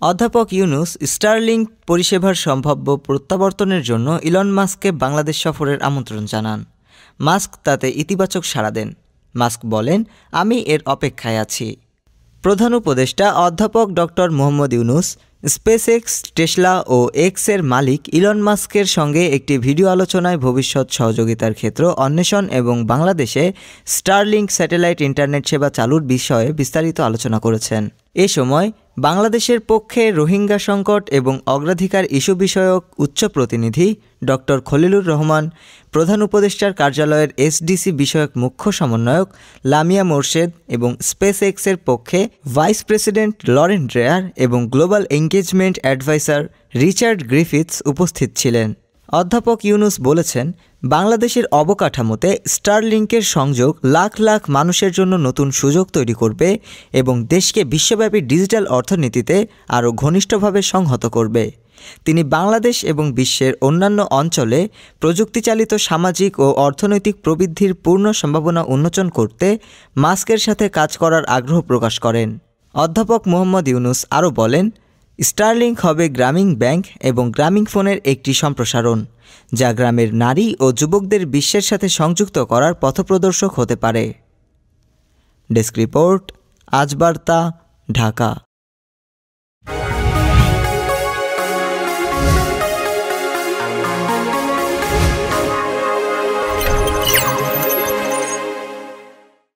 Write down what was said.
অধ্যাপক ইউনূস স্টারলিংক পরিষেবার সম্ভাব্য প্রত্যাবর্তনের জন্য ইলন মাস্ককে বাংলাদেশ সফরের আমন্ত্রণ জানান। মাস্ক তাতে ইতিবাচক সাড়া দেন। মাস্ক বলেন, আমি এর অপেক্ষায় আছি। প্রধান উপদেষ্টা অধ্যাপক doctor Mohammad Yunus SpaceX, Tesla ও এক্সের মালিক ইলন মাস্কের সঙ্গে একটি ভিডিও আলোচনায় ভবিষ্যৎ সহযোগিতার ক্ষেত্র অন্বেষণ এবং বাংলাদেশে স্টারলিংক স্যাটেলাইট ইন্টারনেট সেবা চালুর বিষয়ে বিস্তারিত আলোচনা করেছেন। এ সময় বাংলাদেশের পক্ষে রোহিঙ্গা সংকট এবং অগ্রাধিকার ইস্যু বিষয়ক উচ্চ প্রতিনিধি ডক্টর খলিলুর রহমান, প্রধান উপদেষ্টার কার্যালয়ের এসডিসি বিষয়ক মুখ্য সমন্বয়ক লামিয়া মোরশেদ এবং স্পেসএক্সের পক্ষে ভাইস প্রেসিডেন্ট লরেন ড্রেয়ার এবং global engagement adviser Richard Griffiths উপস্থিত ছিলেন। অধ্যাপক ইউনূস বলেছেন, বাংলাদেশের অবকাঠামোতে স্টারলিংকের সংযোগ লাখ লাখ মানুষের জন্য নতুন সুযোগ তৈরি করবে এবং দেশকে বিশ্বব্যাপী ডিজিটাল অর্থনীতিতে আরও ঘনিষ্ঠভাবে সংহত করবে। তিনি বাংলাদেশ এবং বিশ্বের অন্যান্য অঞ্চলে প্রযুক্তিচালিত সামাজিক ও অর্থনৈতিক প্রবৃদ্ধির পূর্ণ সম্ভাবনা উন্মোচন করতে মাস্কের সাথে কাজ করার আগ্রহ প্রকাশ করেন। অধ্যাপক মোহাম্মদ ইউনূস আরও বলেন, স্টারলিংক হবে গ্রামীণ ব্যাংক এবং গ্রামীণ ফোনের একটি সম্প্রসারণ, যা গ্রামের নারী ও যুবকদের বিশ্বের সাথে সংযুক্ত করার পথপ্রদর্শক হতে পারে। ডেস্ক রিপোর্ট, আজ বার্তা, ঢাকা।